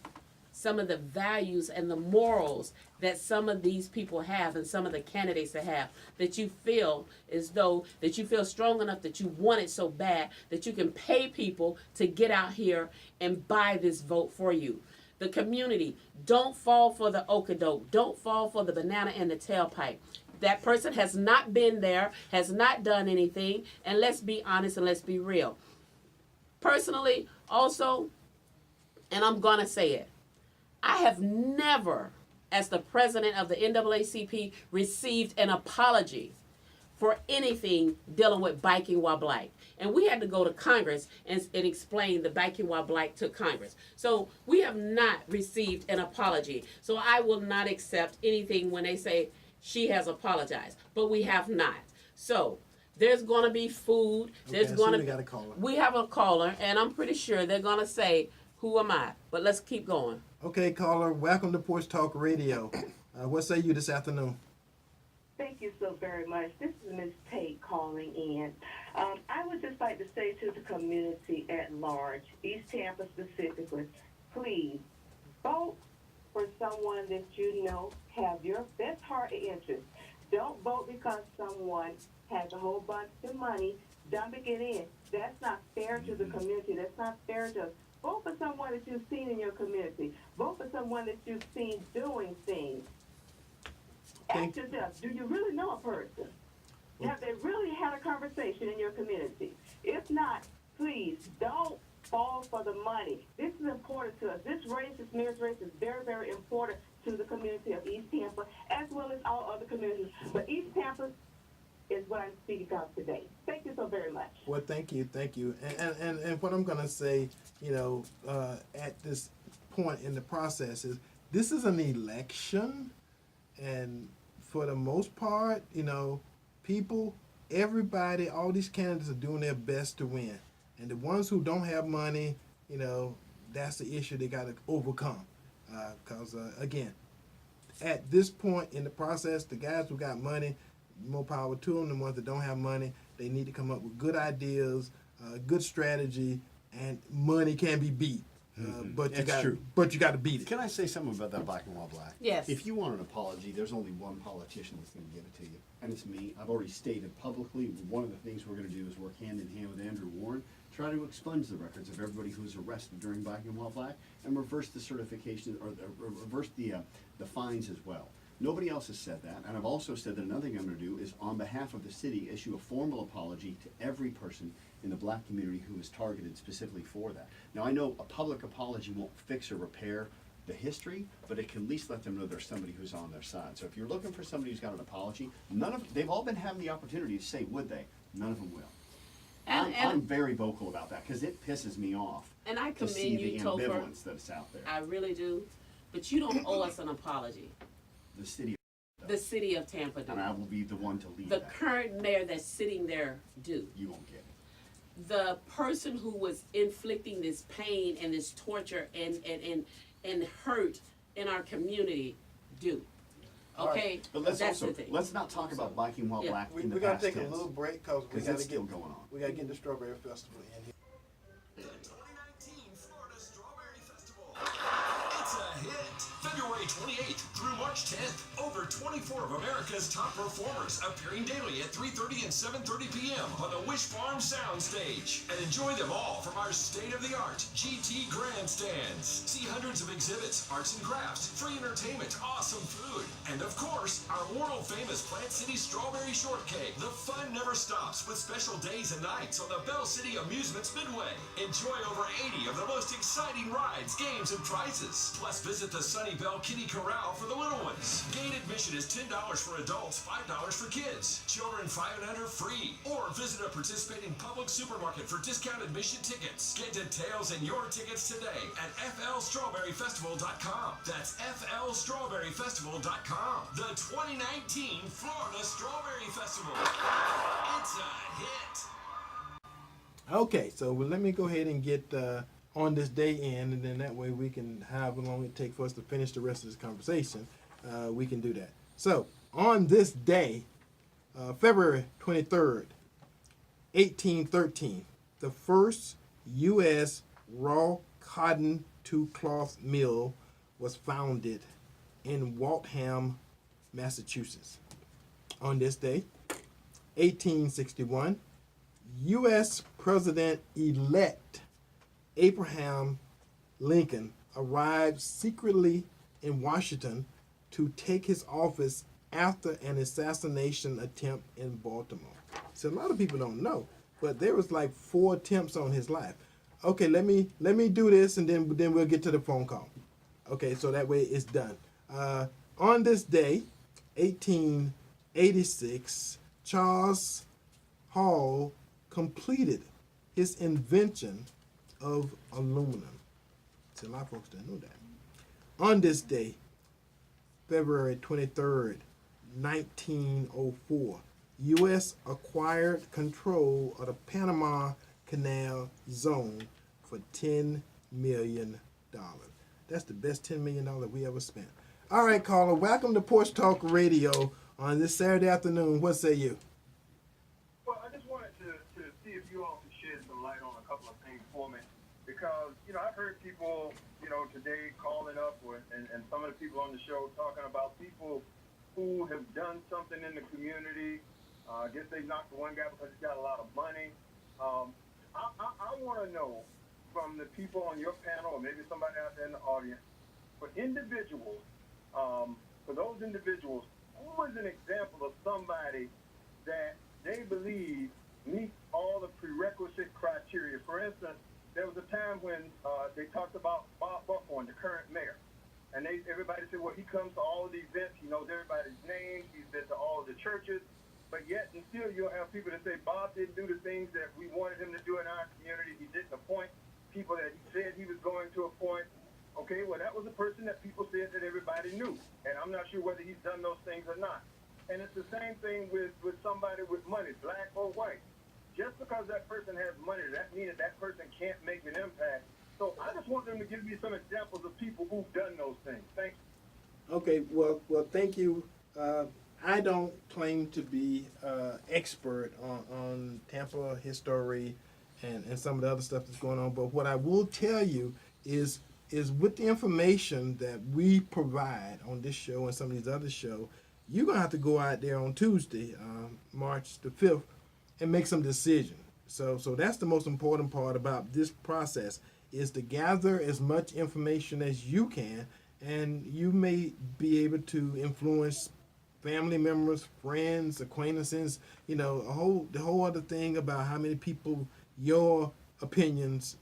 some of the values and the morals that some of these people have and some of the candidates that have, that you feel as though, that you feel strong enough that you want it so bad that you can pay people to get out here and buy this vote for you. The community, don't fall for the okadoke. Don't fall for the banana in the tailpipe. That person has not been there, has not done anything, and let's be honest and let's be real. Personally, also, and I'm going to say it, I have never, as the president of the NAACP, received an apology for anything dealing with biking while black. And we had to go to Congress and explain the biking while black to Congress. So we have not received an apology. So I will not accept anything when they say she has apologized. But we have not. So there's going to be food. There's going to we got a caller. We have a caller, and I'm pretty sure they're going to say, who am I? But let's keep going. Okay, caller, welcome to Porch Talk Radio. What say you this afternoon? Thank you so very much. This is Ms. Tate calling in. I would just like to say to the community at large, East Tampa specifically, please vote for someone that you know have your best heart and interest. Don't vote because someone has a whole bunch of money dumping it in. That's not fair to the community. That's not fair to us. Vote for someone that you've seen in your community. Vote for someone that you've seen doing things. Ask yourself, do you really know a person? Have they really had a conversation in your community? If not, please don't fall for the money. This is important to us. This race, this mayor's race, is very, very important to the community of East Tampa, as well as all other communities. But East Tampa is what I'm speaking about today. Thank you so very much. Well, thank you. And what I'm going to say, at this point in the process is, this is an election, and for the most part, people, everybody, all these candidates are doing their best to win. And the ones who don't have money, that's the issue they got to overcome. Because, again, at this point in the process, the guys who got money, more power to them. The ones that don't have money, they need to come up with good ideas, good strategy, and money can be beat. But you got to beat it. Can I say something about that black and white black? Yes. If you want an apology, there's only one politician that's going to give it to you, and it's me. I've already stated publicly, one of the things we're going to do is work hand in hand with Andrew Warren, try to expunge the records of everybody who was arrested during black and white black, and reverse the certification, or reverse the fines as well. Nobody else has said that, and I've also said that another thing I'm going to do is, on behalf of the city, issue a formal apology to every person in the black community who was targeted specifically for that. Now, I know a public apology won't fix or repair the history, but it can at least let them know there's somebody who's on their side. So if you're looking for somebody who's got an apology, they've all been having the opportunity to say, would they? None of them will. I'm very vocal about that because it pisses me off. And I to commend see you, the Topher. ambivalence that's out there. I really do. But you don't owe us an apology. The city. The city of Tampa do. And I will be the one to lead The that. current mayor that's sitting there do. You won't get it. The person who was inflicting this pain and this torture and hurt in our community do. Okay? But let's That's also, the thing. let's not talk about biking while Yeah. black We in the got to past take a tense, little break because we got that's to still get going on. we got to get the Strawberry Festival in here. The 2019 Florida Strawberry Festival. It's a hit. February 28th through March 10th. Over 24 of America's top performers appearing daily at 3:30 and 7:30 p.m. on the Wish Farm Soundstage. And enjoy them all from our state-of-the-art GT grandstands. See hundreds of exhibits, arts and crafts, free entertainment, awesome food, and of course, our world-famous Plant City Strawberry Shortcake. The fun never stops with special days and nights on the Bell City Amusements Midway. Enjoy over 80 of the most exciting rides, games, and prizes. Plus, visit the Sunny Bell Kitty Corral for the little ones. Gate admission is $10 for adults, $5 for kids. Children 5 and under free. Or visit a participating public supermarket for discount admission tickets. Get details and your tickets today at flstrawberryfestival.com. That's flstrawberryfestival.com. The 2019 Florida Strawberry Festival. It's a hit. Okay, so let me go ahead and get on this day in, and then that way we can, however long it takes for us to finish the rest of this conversation, we can do that. So, on this day, February 23rd, 1813, the first U.S. raw cotton to cloth mill was founded in Waltham, Massachusetts. On this day, 1861, U.S. President-elect Abraham Lincoln arrived secretly in Washington to take his office after an assassination attempt in Baltimore. So a lot of people don't know, but there was like 4 attempts on his life. Okay, let me do this, and then we'll get to the phone call. Okay, so that way it's done. On this day, 1886, Charles Hall completed his invention of aluminum. So a lot of folks don't know that. On this day, February 23rd, 1904, U.S. acquired control of the Panama Canal Zone for $10 million. That's the best $10 million we ever spent. All right, caller, welcome to Porch Talk Radio on this Saturday afternoon. What say you? Well, I just wanted to see if you all could shed some light on a couple of things for me. Because, I've heard people, today calling up and some of the people on the show talking about people who have done something in the community. I guess they knocked one guy because he's got a lot of money. I want to know from the people on your panel, or maybe somebody out there in the audience, for individuals, for those individuals, who was an example of somebody that they believe meets all the prerequisite criteria? For instance, there was a time when they talked about Bob Buckhorn, the current mayor. And everybody said, well, he comes to all of the events, he knows everybody's names, he's been to all of the churches. But yet and still you'll have people that say Bob didn't do the things that we wanted him to do in our community. He didn't appoint people that he said he was going to appoint. Okay, well, that was a person that people said that everybody knew. And I'm not sure whether he's done those things or not. And it's the same thing with somebody with money, black or white. Just because that person has money, that means that person can't make an impact. So I just want them to give me some examples of people who've done those things. Thank you. Okay, well, thank you. I don't claim to be expert on Tampa history and some of the other stuff that's going on, but what I will tell you is with the information that we provide on this show and some of these other shows, you're going to have to go out there on Tuesday, March the 5th, and make some decisions. So that's the most important part about this process, is to gather as much information as you can, and you may be able to influence family members, friends, acquaintances, the whole other thing about how many people your opinions,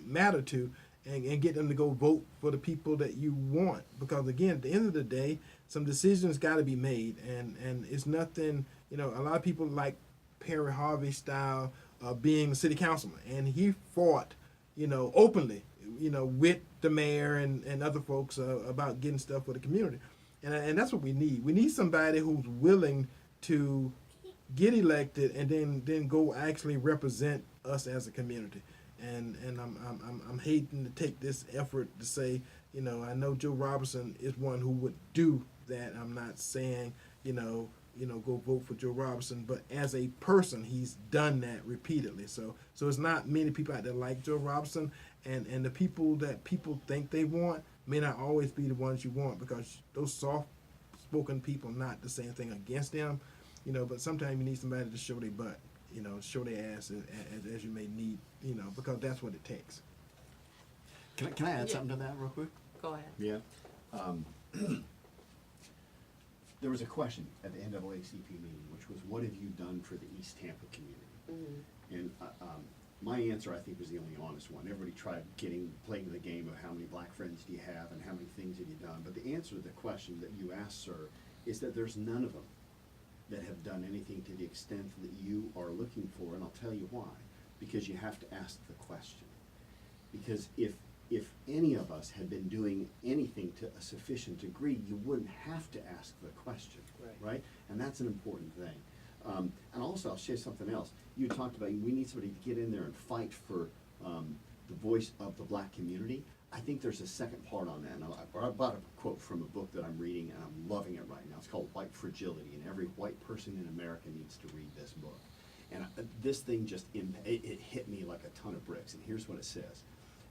matter to, and get them to go vote for the people that you want. Because again, at the end of the day, some decisions got to be made, and it's nothing, a lot of people like Perry Harvey style being a city councilman, and he fought, openly, with the mayor and other folks about getting stuff for the community. And that's what we need. We need somebody who's willing to get elected and then go actually represent us as a community. And I'm hating to take this effort to say, I know Joe Robinson is one who would do that. I'm not saying, go vote for Joe Robinson, but as a person, he's done that repeatedly. So it's not many people out there like Joe Robinson, and the people that people think they want, may not always be the ones you want, because those soft-spoken people, not to say anything against them, but sometimes you need somebody to show their butt, show their ass as you may need, because that's what it takes. Can I add Yeah. something to that real quick? Go ahead. Yeah. There was a question at the NAACP meeting, which was, what have you done for the East Tampa community? Mm-hmm. And my answer, I think, was the only honest one. Everybody tried playing the game of how many black friends do you have and how many things have you done. But the answer to the question that you asked, sir, is that there's none of them that have done anything to the extent that you are looking for. And I'll tell you why. Because you have to ask the question. Because if any of us had been doing anything to a sufficient degree, you wouldn't have to ask the question, right? And that's an important thing. And also, I'll share something else. You talked about we need somebody to get in there and fight for the voice of the black community. I think there's a second part on that. And I brought a quote from a book that I'm reading, and I'm loving it right now. It's called White Fragility, and every white person in America needs to read this book. And this thing just, it hit me like a ton of bricks. And here's what it says.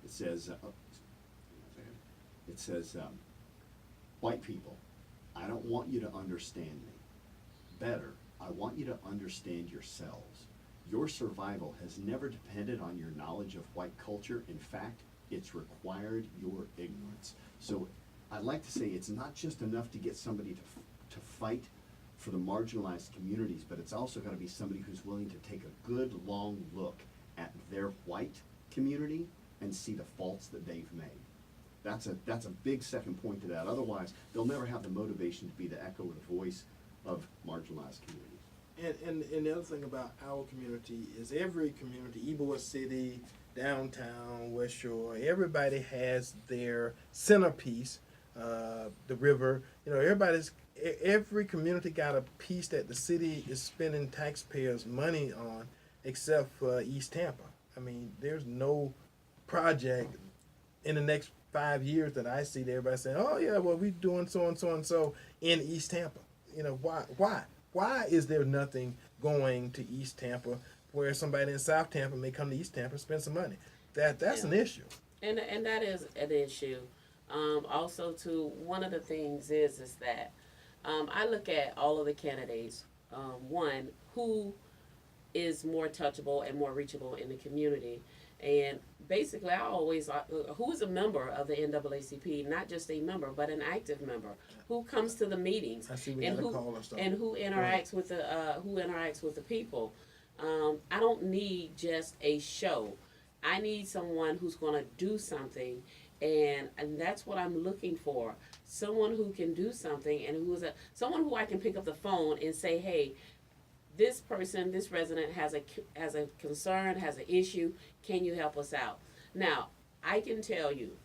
It says, white people, I don't want you to understand me. Better, I want you to understand yourselves. Your survival has never depended on your knowledge of white culture. In fact, it's required your ignorance. So I'd like to say it's not just enough to get somebody to fight for the marginalized communities, but it's also got to be somebody who's willing to take a good long look at their white community and see the faults that they've made. That's a big second point to that. Otherwise, they'll never have the motivation to be the echo or the voice of marginalized communities. And the other thing about our community is every community, Ybor City, downtown, West Shore, everybody has their centerpiece, the river. Every community got a piece that the city is spending taxpayers' money on, except for East Tampa. I mean, there's no project in the next 5 years that I see that everybody saying, oh yeah, well, we're doing so and so and so in East Tampa. Why is there nothing going to East Tampa where somebody in South Tampa may come to East Tampa and spend some money? That's an issue. And that is an issue. Also, too, one of the things is that I look at all of the candidates. One, who is more touchable and more reachable in the community. And basically, I always, who is a member of the NAACP, not just a member, but an active member, who comes to the meetings, I see we and got a who call or something. and who interacts with the people. I don't need just a show. I need someone who's going to do something, and that's what I'm looking for. Someone who can do something, and someone who I can pick up the phone and say, hey, this person, this resident has a concern, has an issue. Can you help us out? Now, I can tell you,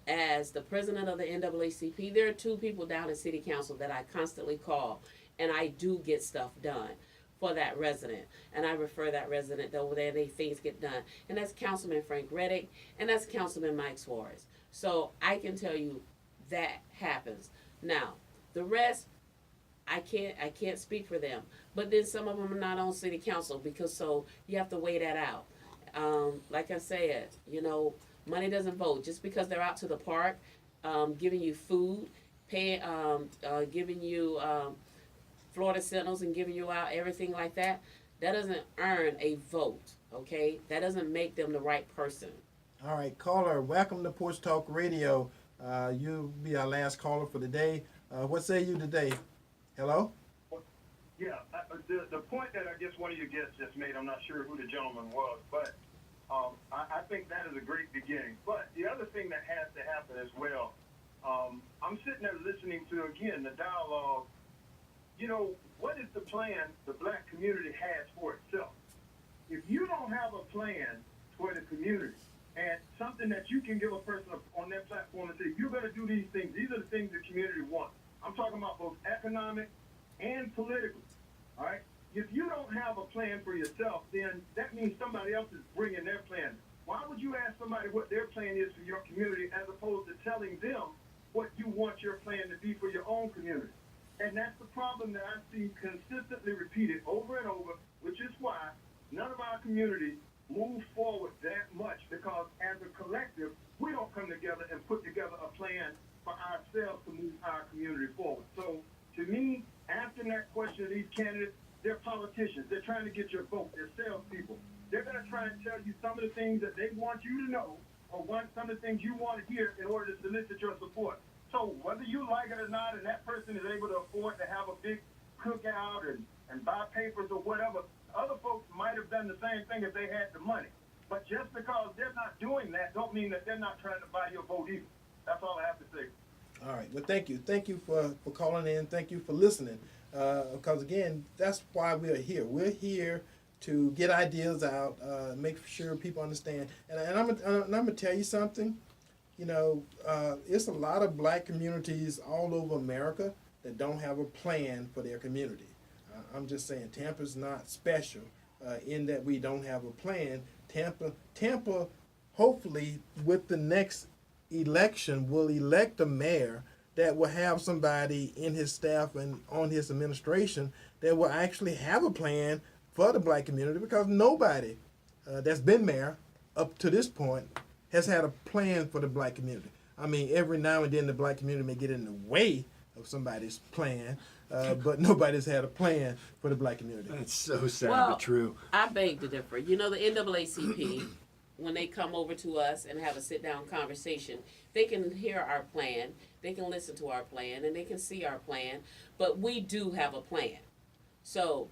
as the president of the NAACP, there are two people down at City Council that I constantly call, and I do get stuff done for that resident. And I refer that resident over there, things get done. And that's Councilman Frank Reddick, and that's Councilman Mike Suarez. So I can tell you that happens. Now, the rest, I can't speak for them. But then some of them are not on city council so you have to weigh that out. Like I said, money doesn't vote. Just because they're out to the park, giving you food, giving you Florida Sentinels and giving you out everything like that, that doesn't earn a vote, okay? That doesn't make them the right person. All right, caller, welcome to Porch Talk Radio. You'll be our last caller for the day. What say you today? Hello? Yeah, the point that I guess one of your guests just made, I'm not sure who the gentleman was, but I think that is a great beginning. But the other thing that has to happen as well, I'm sitting there listening to, again, the dialogue. What is the plan the black community has for itself? If you don't have a plan for the community and something that you can give a person on their platform and say, you're going to do these things, these are the things the community wants. I'm talking about both economic and political, all right? If you don't have a plan for yourself, then that means somebody else is bringing their plan. Why would you ask somebody what their plan is for your community as opposed to telling them what you want your plan to be for your own community? And that's the problem that I see consistently repeated over and over, which is why none of our communities move forward that much, because as a collective, we don't come together and put together a plan for ourselves to move our community forward. So to me, asking that question of these candidates, they're politicians. They're trying to get your vote. They're salespeople. They're going to try and tell you some of the things that they want you to know or some of the things you want to hear in order to solicit your support. So whether you like it or not, and that person is able to afford to have a big cookout and buy papers or whatever, other folks might have done the same thing if they had the money. But just because they're not doing that don't mean that they're not trying to buy your vote either. That's all I have to say. All right. Well, thank you. Thank you for calling in. Thank you for listening. Because, again, that's why we're here. We're here to get ideas out, make sure people understand. And I'm going to tell you something. You know, it's a lot of black communities all over America that don't have a plan for their community. I'm just saying Tampa's not special in that we don't have a plan. Tampa, hopefully, with the next election, will elect a mayor that will have somebody in his staff and on his administration that will actually have a plan for the black community, because nobody that's been mayor up to this point has had a plan for the black community. I mean, every now and then the black community may get in the way of somebody's plan, but nobody's had a plan for the black community. That's so sad Well, but true. I beg to differ. You know, the NAACP, when they come over to us and have a sit-down conversation, they can hear our plan, they can listen to our plan, and they can see our plan, but we do have a plan. So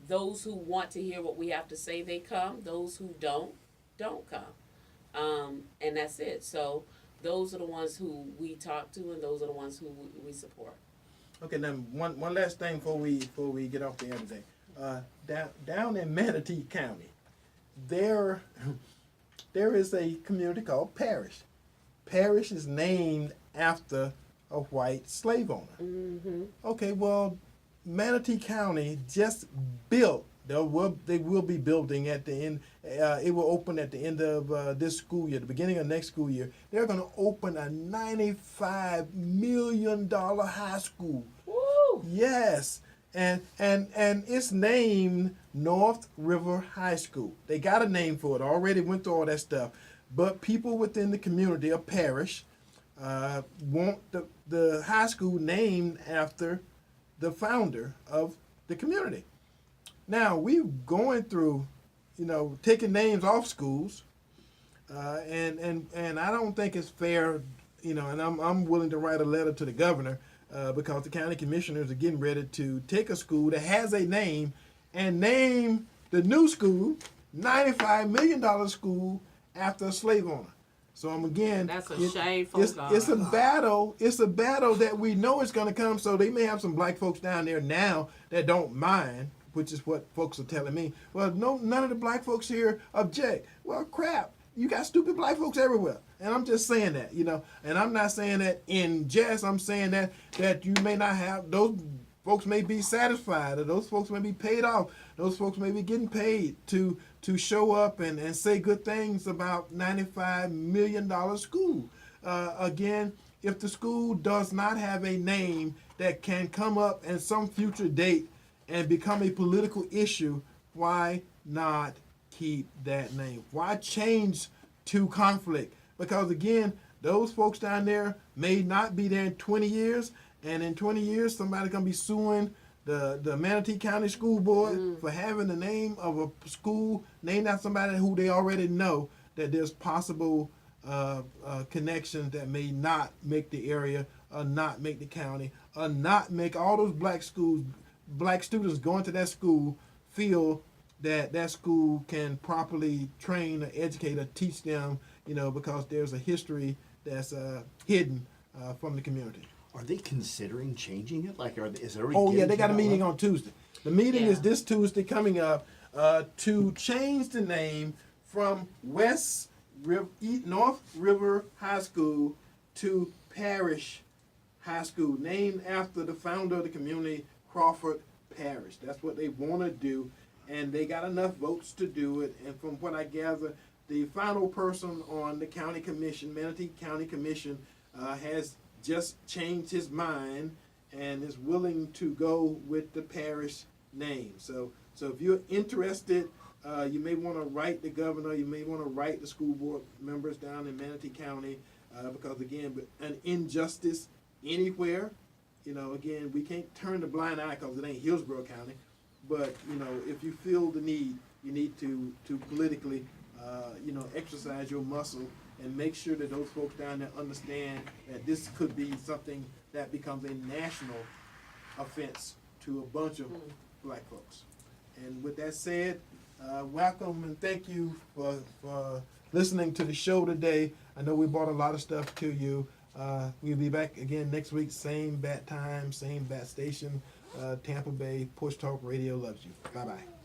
those who want to hear what we have to say, they come. Those who don't come. And that's it. So those are the ones who we talk to, and those are the ones who we support. Okay, now one last thing before we get off the air today. Down in Manatee County, there is a community called Parish. Parish is named after a white slave owner. Mm-hmm. Okay, well, Manatee County just built. They will be building at the end. It will open at the end of this school year, the beginning of next school year. They're going to open a $95 million high school. Woo! Yes, and it's named North River High School. They got a name for it. Already went through all that stuff. But people within the community, a parish, want the high school named after the founder of the community. Now, we're going through, taking names off schools, and I don't think it's fair, and I'm willing to write a letter to the governor because the county commissioners are getting ready to take a school that has a name and name the new school, $95 million school, after a slave owner. So That's a shameful. It's a battle. It's a battle that we know is going to come. So they may have some black folks down there now that don't mind, which is what folks are telling me. Well, no, none of the black folks here object. Well, crap. You got stupid black folks everywhere. And I'm just saying that, And I'm not saying that in jest. I'm saying that you may not have, those folks may be satisfied, or those folks may be paid off. Those folks may be getting paid to show up and say good things about $95 million school. Again, if the school does not have a name that can come up at some future date and become a political issue, why not keep that name? Why change to conflict? Because again, those folks down there may not be there in 20 years, and in 20 years, somebody's going to be suing the Manatee County School Board for having the name of a school named after somebody who they already know that there's possible connections that may not make the area, or not make the county, or not make all those black students going to that school feel that school can properly train or educate or teach them, because there's a history that's hidden from the community. Are they considering changing it? Is it already? Oh yeah, they got a meeting on Tuesday. The meeting is this Tuesday coming up to change the name from North River High School to Parish High School, named after the founder of the community, Crawford Parish. That's what they want to do, and they got enough votes to do it. And from what I gather, the final person on the county commission, Manatee County Commission, has just changed his mind and is willing to go with the parish name. So if you're interested You may want to write the governor. You may want to write the school board members down in Manatee County, because again, an injustice anywhere, again, we can't turn the blind eye because it ain't Hillsborough County. But if you feel the need, you need to politically, exercise your muscle and make sure that those folks down there understand that this could be something that becomes a national offense to a bunch of black folks. And with that said, welcome and thank you for listening to the show today. I know we brought a lot of stuff to you. We'll be back again next week, same bat time, same bat station. Tampa Bay, Porch Talk Radio loves you. Bye-bye.